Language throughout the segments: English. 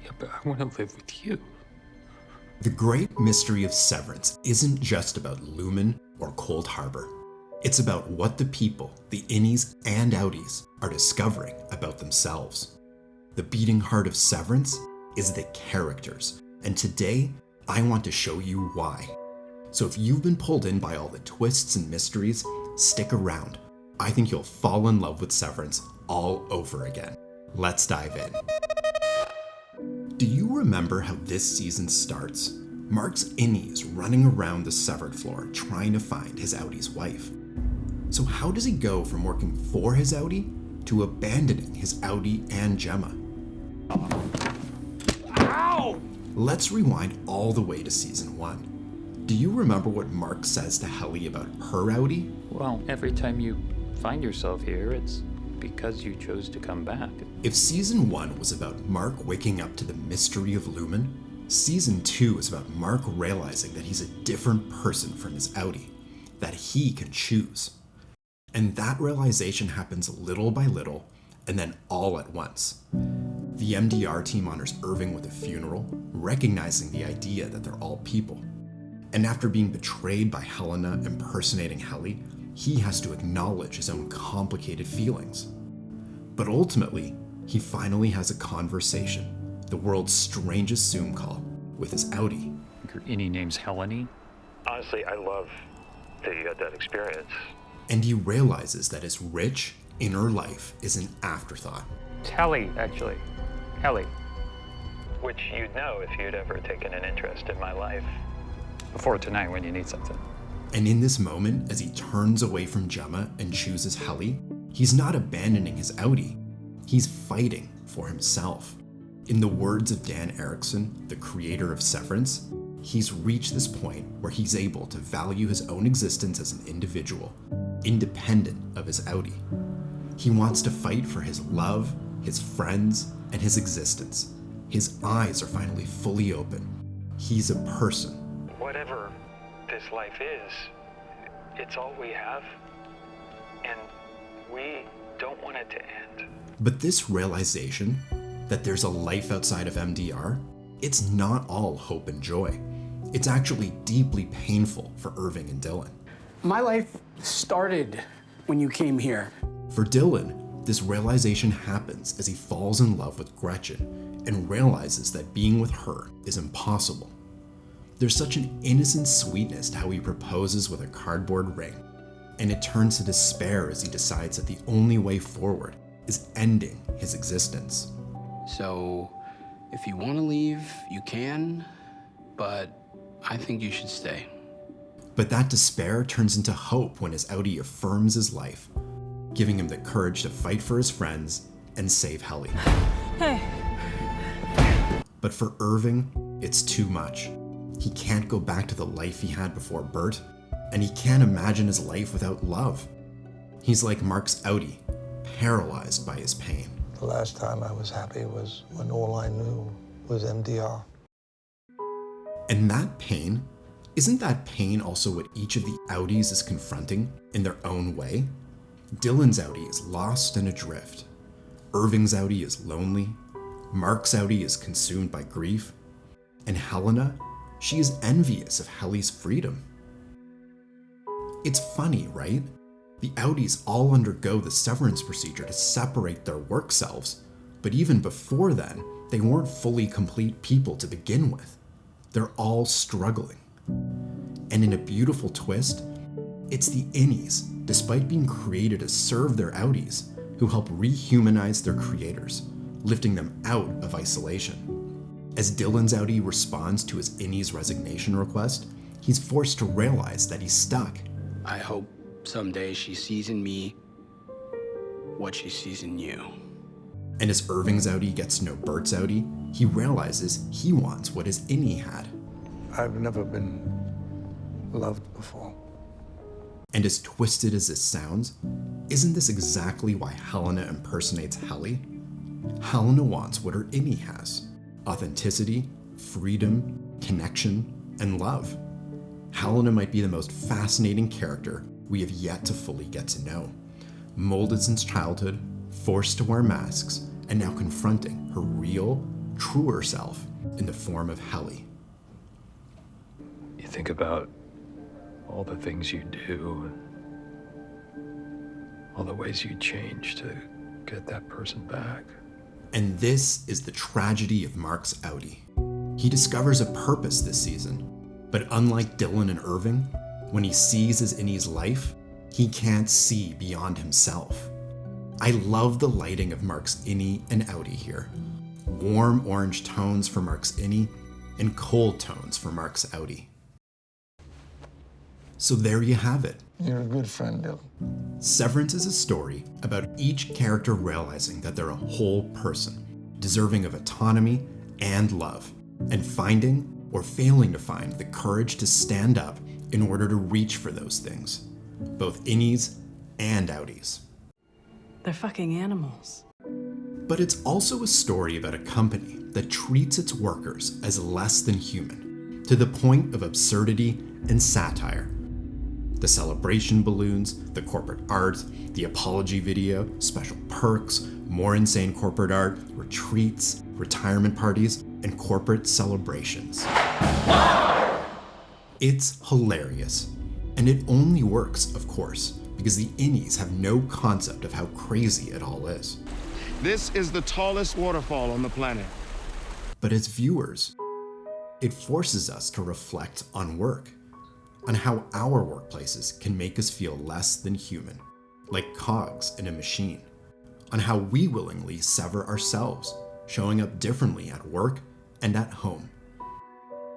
Yeah, but I want to live with you. The great mystery of Severance isn't just about Lumon or Cold Harbor. It's about what the people, the Innies and Outies, are discovering about themselves. The beating heart of Severance is the characters, and today I want to show you why. So if you've been pulled in by all the twists and mysteries, stick around. I think you'll fall in love with Severance all over again. Let's dive in. Do you remember how this season starts? Mark's Innie is running around the severed floor trying to find his Outie's wife. So how does he go from working for his Outie to abandoning his Outie and Gemma? Ow! Let's rewind all the way to season 1. Do you remember what Mark says to Helly about her Outie? Well, every time you find yourself here, it's because you chose to come back. If season 1 was about Mark waking up to the mystery of Lumon, season 2 is about Mark realizing that he's a different person from his Outie, that he can choose. And that realization happens little by little, and then all at once. The MDR team honors Irving with a funeral, recognizing the idea that they're all people. And after being betrayed by Helena impersonating Helly, he has to acknowledge his own complicated feelings. But ultimately, he finally has a conversation, the world's strangest Zoom call, with his Outie. Your Innie name's Helly? Honestly, I love that experience. And he realizes that his rich, inner life is an afterthought. It's Helly, actually. Helly. Which you'd know if you'd ever taken an interest in my life. Before tonight when you need something. And in this moment, as he turns away from Gemma and chooses Helly, he's not abandoning his Outie. He's fighting for himself. In the words of Dan Erickson, the creator of Severance, he's reached this point where he's able to value his own existence as an individual, independent of his Outie. He wants to fight for his love, his friends, and his existence. His eyes are finally fully open. He's a person. Whatever this life is, it's all we have, and we don't want it to end. But this realization that there's a life outside of MDR, it's not all hope and joy. It's actually deeply painful for Irving and Dylan. My life started when you came here. For Dylan, this realization happens as he falls in love with Gretchen and realizes that being with her is impossible. There's such an innocent sweetness to how he proposes with a cardboard ring, and it turns to despair as he decides that the only way forward is ending his existence. So, if you want to leave, you can, but I think you should stay. But that despair turns into hope when his Outie affirms his life, giving him the courage to fight for his friends and save Helly. Hey. But for Irving, it's too much. He can't go back to the life he had before Bert, and he can't imagine his life without love. He's like Mark's Outie, paralyzed by his pain. The last time I was happy was when all I knew was MDR. And that pain, isn't that pain also what each of the Outies is confronting in their own way? Dylan's Outie is lost and adrift. Irving's Outie is lonely. Mark's Outie is consumed by grief. And Helena, she is envious of Helly's freedom. It's funny, right? The Outies all undergo the severance procedure to separate their work selves, but even before then, they weren't fully complete people to begin with. They're all struggling. And in a beautiful twist, it's the Innies, despite being created to serve their Outies, who help rehumanize their creators, lifting them out of isolation. As Dylan's Outie responds to his Innie's resignation request, he's forced to realize that he's stuck. I hope someday she sees in me what she sees in you. And as Irving's Outie gets to know Bert's Outie, he realizes he wants what his Innie had. I've never been loved before. And as twisted as this sounds, isn't this exactly why Helena impersonates Helly? Helena wants what her Innie has: authenticity, freedom, connection, and love. Helena might be the most fascinating character we have yet to fully get to know. Molded since childhood, forced to wear masks, and now confronting her real, truer self in the form of Helly. You think about all the things you do, all the ways you change to get that person back. And this is the tragedy of Mark's outie. He discovers a purpose this season, but unlike Dylan and Irving, when he sees his Innie's life, he can't see beyond himself. I love the lighting of Mark's Innie and outie here. Warm orange tones for Mark's Innie and cold tones for Mark's outie. So there you have it. You're a good friend, Dylan. Severance is a story about each character realizing that they're a whole person, deserving of autonomy and love, and finding or failing to find the courage to stand up in order to reach for those things, both Innies and outies. They're fucking animals. But it's also a story about a company that treats its workers as less than human, to the point of absurdity and satire. The celebration balloons, the corporate art, the apology video, special perks, more insane corporate art, retreats, retirement parties, and corporate celebrations. It's hilarious. And it only works, of course, because the Innies have no concept of how crazy it all is. This is the tallest waterfall on the planet. But as viewers, it forces us to reflect on work, on how our workplaces can make us feel less than human, like cogs in a machine, on how we willingly sever ourselves, showing up differently at work and at home.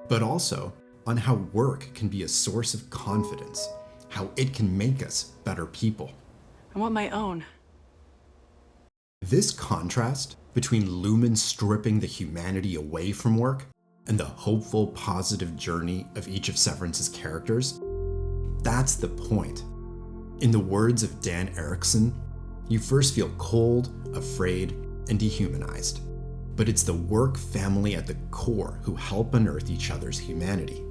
But also on how work can be a source of confidence, how it can make us better people. I want my own. This contrast between Lumon stripping the humanity away from work and the hopeful, positive journey of each of Severance's characters, that's the point. In the words of Dan Erickson, you first feel cold, afraid, and dehumanized. But it's the work family at the core who help unearth each other's humanity.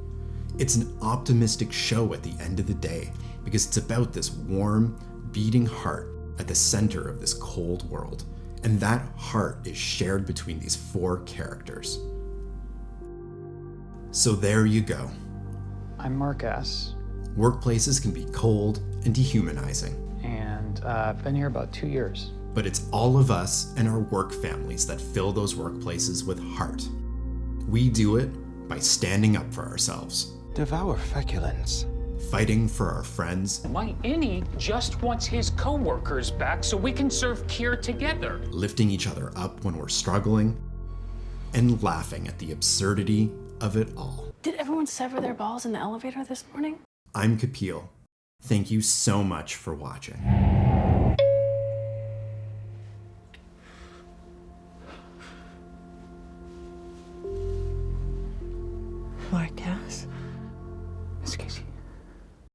It's an optimistic show at the end of the day because it's about this warm, beating heart at the center of this cold world. And that heart is shared between these four characters. So there you go. I'm Mark S. Workplaces can be cold and dehumanizing. And I've been here about 2 years. But it's all of us and our work families that fill those workplaces with heart. We do it by standing up for ourselves. Devour feculence. Fighting for our friends. My Innie just wants his co-workers back so we can serve Kier together. Lifting each other up when we're struggling. And laughing at the absurdity of it all. Did everyone sever their balls in the elevator this morning? I'm Kapil. Thank you so much for watching. Marcus? Miss Casey.